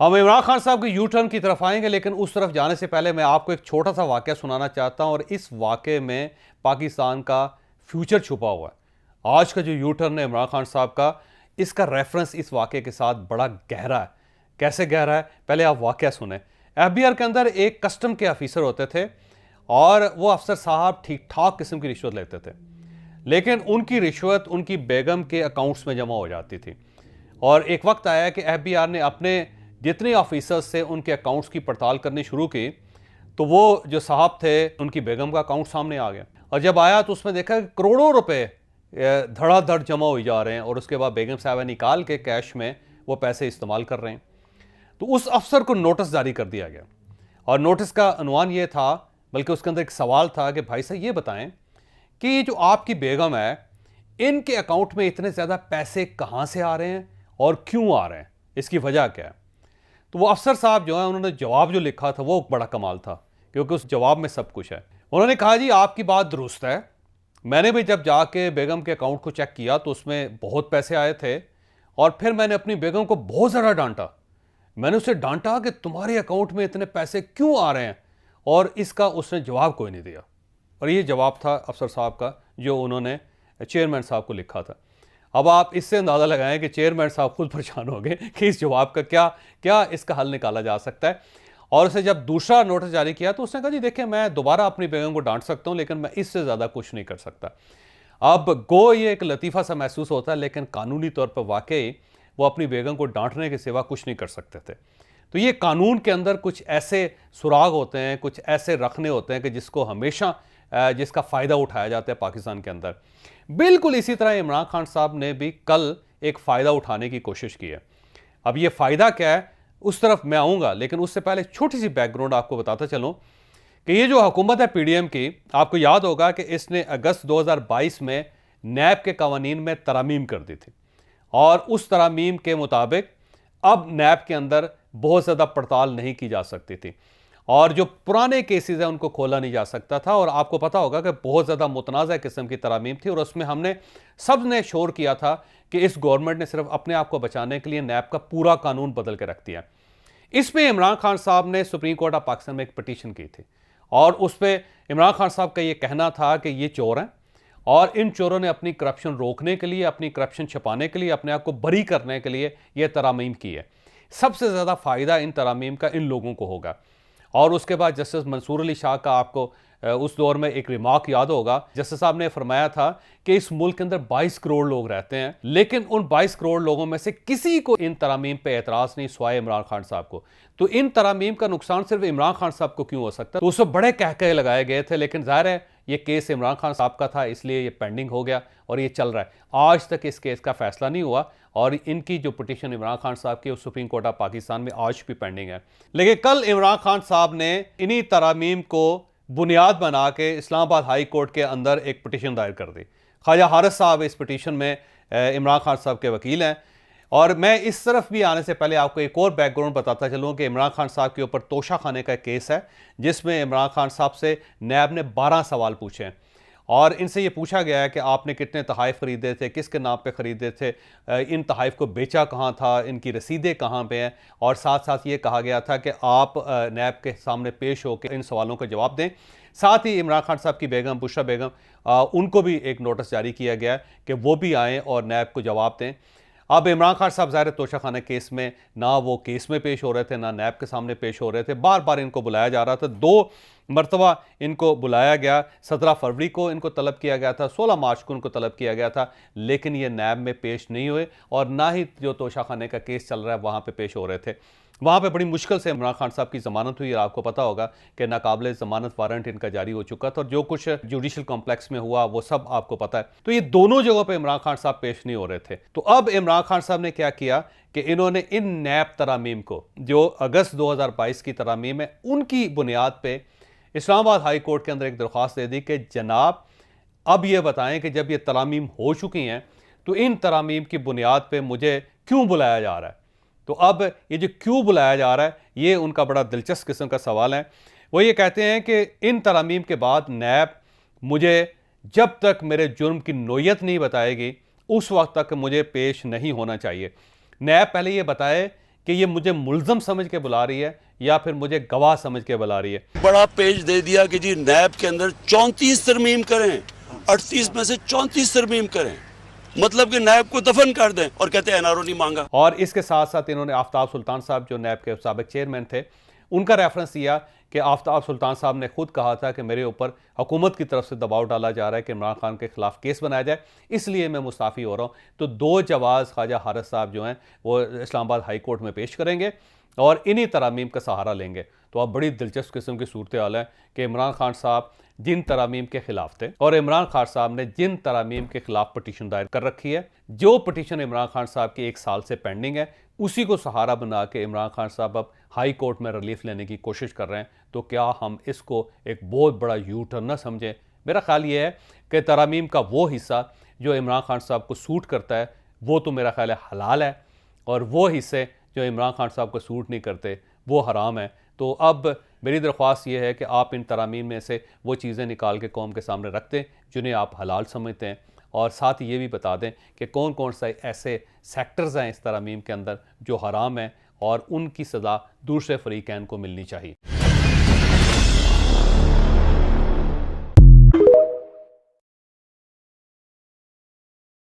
हम इमरान खान साहब के यू टर्न की तरफ आएंगे, लेकिन उस तरफ जाने से पहले मैं आपको एक छोटा सा वाक़या सुनाना चाहता हूं और इस वाक़े में पाकिस्तान का फ्यूचर छुपा हुआ है। आज का जो यू टर्न है इमरान खान साहब का, इसका रेफरेंस इस वाक़े के साथ बड़ा गहरा है। कैसे गहरा है, पहले आप वाक़या सुने। एफबीआर के अंदर एक कस्टम के ऑफिसर होते थे और वो अफसर साहब ठीक ठाक किस्म की रिश्वत लेते थे, लेकिन उनकी रिश्वत उनकी बेगम के अकाउंट्स में जमा हो जाती थी। और एक वक्त आया कि एफबीआर ने अपने जितने ऑफिसर्स से उनके अकाउंट्स की पड़ताल करनी शुरू की, तो वो जो साहब थे उनकी बेगम का अकाउंट सामने आ गया। और जब आया तो उसमें देखा कि करोड़ों रुपए धड़ाधड़ जमा हो जा रहे हैं और उसके बाद बेगम साहब निकाल के कैश में वो पैसे इस्तेमाल कर रहे हैं। तो उस अफसर को नोटिस जारी कर दिया गया और नोटिस का अनुमान ये था, बल्कि उसके अंदर एक सवाल था कि भाई साहब ये बताएं कि जो आपकी बेगम है, इनके अकाउंट में इतने ज़्यादा पैसे कहाँ से आ रहे हैं और क्यों आ रहे हैं, इसकी वजह क्या है। तो वो अफसर साहब जो है, उन्होंने जवाब जो लिखा था वो बड़ा कमाल था, क्योंकि उस जवाब में सब कुछ है। उन्होंने कहा जी आपकी बात दुरुस्त है, मैंने भी जब जाके बेगम के अकाउंट को चेक किया तो उसमें बहुत पैसे आए थे और फिर मैंने अपनी बेगम को बहुत ज़्यादा डांटा। मैंने उसे डांटा कि तुम्हारे अकाउंट में इतने पैसे क्यों आ रहे हैं, और इसका उसने जवाब कोई नहीं दिया। और ये जवाब था अफसर साहब का जो उन्होंने चेयरमैन साहब को लिखा था। अब आप इससे अंदाज़ा लगाएं कि चेयरमैन साहब खुद परेशान हो गए कि इस जवाब का क्या क्या इसका हल निकाला जा सकता है। और उसे जब दूसरा नोटिस जारी किया तो उसने कहा जी देखिए मैं दोबारा अपनी बेगम को डांट सकता हूं, लेकिन मैं इससे ज़्यादा कुछ नहीं कर सकता। अब गो ये एक लतीफ़ा सा महसूस होता है, लेकिन कानूनी तौर पर वाकई वो अपनी बेगम को डांटने के सिवा कुछ नहीं कर सकते थे। तो ये कानून के अंदर कुछ ऐसे सुराग होते हैं, कुछ ऐसे रखने होते हैं कि जिसको हमेशा जिसका फ़ायदा उठाया जाता है पाकिस्तान के अंदर। बिल्कुल इसी तरह इमरान खान साहब ने भी कल एक फ़ायदा उठाने की कोशिश की है। अब ये फ़ायदा क्या है उस तरफ मैं आऊँगा, लेकिन उससे पहले छोटी सी बैकग्राउंड आपको बताता चलूँ कि ये जो हुकूमत है पीडीएम की, आपको याद होगा कि इसने अगस्त 2022 में नैब के कवानीन में तरमीम कर दी थी और उस तरमीम के मुताबिक अब नैब के अंदर बहुत ज़्यादा पड़ताल नहीं की जा सकती थी और जो पुराने केसेस हैं उनको खोला नहीं जा सकता था। और आपको पता होगा कि बहुत ज़्यादा मुतनाज़ा किस्म की तरमीम थी और उसमें हमने सब ने शोर किया था कि इस गवर्नमेंट ने सिर्फ अपने आप को बचाने के लिए नैब का पूरा कानून बदल के रख दिया। इसमें इमरान खान साहब ने सुप्रीम कोर्ट ऑफ पाकिस्तान में एक पटिशन की थी और उस पर इमरान खान साहब का ये कहना था कि ये चोर हैं और इन चोरों ने अपनी करप्शन रोकने के लिए, अपनी करप्शन छुपाने के लिए, अपने आप को बरी करने के लिए ये तरमीम की है। सबसे ज़्यादा फ़ायदा इन तरमीम का इन लोगों को होगा। और उसके बाद जस्टिस मंसूर अली शाह का आपको उस दौर में एक रिमार्क याद होगा। जस्टिस साहब ने फरमाया था कि इस मुल्क के अंदर 22 करोड़ लोग रहते हैं, लेकिन उन 22 करोड़ लोगों में से किसी को इन तरमीम पे एतराज़ नहीं सिवाय इमरान खान साहब को। तो इन तरमीम का नुकसान सिर्फ इमरान खान साहब को क्यों हो सकता है। तो उसमें बड़े कहकहे लगाए गए थे, लेकिन जाहिर है ये केस इमरान खान साहब का था, इसलिए ये पेंडिंग हो गया और ये चल रहा है। आज तक इस केस का फैसला नहीं हुआ और इनकी जो पिटीशन इमरान खान साहब की सुप्रीम कोर्ट ऑफ पाकिस्तान में आज भी पेंडिंग है। लेकिन कल इमरान खान साहब ने इन्हीं तरमीम को बुनियाद बना के इस्लामाबाद हाई कोर्ट के अंदर एक पिटीशन दायर कर दी। ख्वाजा हारिस साहब इस पिटीशन में इमरान खान साहब के वकील हैं। और मैं इस तरफ भी आने से पहले आपको एक और बैकग्राउंड बताता चलूँ कि इमरान खान साहब के ऊपर तोशा खाने का केस है, जिसमें इमरान खान साहब से नैब ने 12 सवाल पूछे हैं और इनसे ये पूछा गया है कि आपने कितने तहाइफ ख़रीदे थे, किसके नाम पे ख़रीदे थे, इन तहाइफ को बेचा कहाँ था, इनकी रसीदें कहाँ पे हैं। और साथ साथ ये कहा गया था कि आप नैब के सामने पेश होकर इन सवालों का जवाब दें। साथ ही इमरान खान साहब की बेगम बुशरा बेगम, उनको भी एक नोटिस जारी किया गया कि वो भी आएँ और नैब को जवाब दें। अब इमरान खान साहब ज़ाहिर तोशाखाना केस में ना वो केस में पेश हो रहे थे, ना नैब के सामने पेश हो रहे थे। बार बार इनको बुलाया जा रहा था, 2 मरतबा इनको बुलाया गया। 17 फरवरी को इनको तलब किया गया था, 16 मार्च को इनको तलब किया गया था, लेकिन ये नैब में पेश नहीं हुए और ना ही जो तोशाखाने का केस चल रहा है वहाँ पे पेश हो रहे थे। वहाँ पे बड़ी मुश्किल से इमरान खान साहब की ज़मानत हुई और आपको पता होगा कि नाकाबिले ज़मानत वारंट इनका जारी हो चुका था और जो कुछ जुडिशल कॉम्प्लेक्स में हुआ वो सब आपको पता है। तो ये दोनों जगहों पे इमरान खान साहब पेश नहीं हो रहे थे। तो अब इमरान खान साहब ने क्या किया कि इन्होंने इन नैब तरामीम को, जो अगस्त 2022 की तरामीम है, उनकी बुनियाद पर इस्लामाबाद हाई कोर्ट के अंदर एक दरख्वास्त दे दी कि जनाब अब ये बताएं कि जब ये तरामीम हो चुकी हैं तो इन तरामीम की बुनियाद पर मुझे क्यों बुलाया जा रहा है। तो अब ये जो क्यों बुलाया जा रहा है ये उनका बड़ा दिलचस्प किस्म का सवाल है। वो ये कहते हैं कि इन तरमीम के बाद नैब मुझे जब तक मेरे जुर्म की नोयत नहीं बताएगी उस वक्त तक मुझे पेश नहीं होना चाहिए। नैब पहले ये बताए कि ये मुझे मुल्ज़म समझ के बुला रही है या फिर मुझे गवाह समझ के बुला रही है। बड़ा पेज दे दिया कि जी नैब के अंदर 34 तरमीम करें, 38 में से 34 तरमीम करें, मतलब कि नैब को दफन कर दें, और कहते हैं एनआरओ नहीं मांगा। और इसके साथ साथ इन्होंने आफ्ताब सुल्तान साहब जो नैब के साबिक चेयरमैन थे उनका रेफरेंस दिया कि आफ्ताब सुल्तान साहब ने खुद कहा था कि मेरे ऊपर हुकूमत की तरफ से दबाव डाला जा रहा है कि इमरान खान के खिलाफ केस बनाया जाए, इसलिए मैं मुस्ताफ़ी हो रहा हूँ। तो 2 जवाज़ ख्वाजा हारिस साहब जो हैं वो इस्लामाबाद हाई कोर्ट में पेश करेंगे और इन्हीं तरामीम का सहारा लेंगे। तो अब बड़ी दिलचस्प किस्म की सूरत हाल है कि इमरान खान साहब जिन तरामीम के खिलाफ थे और इमरान खान साहब ने जिन तरामीम के खिलाफ पटिशन दायर कर रखी है, जो पटिशन इमरान खान साहब की 1 साल से पेंडिंग है, उसी को सहारा बना के इमरान खान साहब अब हाई कोर्ट में रिलीफ लेने की कोशिश कर रहे हैं। तो क्या हम इसको एक बहुत बड़ा यू टर्न ना समझें? मेरा ख्याल ये है कि तरामीम का वो हिस्सा जो इमरान खान साहब को सूट करता है वो तो मेरा ख्याल है हलाल है, और वो हिस्से जो इमरान खान साहब को सूट नहीं करते वो हराम है। तो अब मेरी दरख्वास्त ये है कि आप इन तरामीम में से वो चीज़ें निकाल के कौम के सामने रख दें जिन्हें आप हलाल समझते हैं, और साथ ही ये भी बता दें कि कौन कौन से ऐसे सेक्टर्स हैं इस तरामीम के अंदर जो हराम हैं और उनकी सज़ा दूसरे फ़रीक़ैन को मिलनी चाहिए।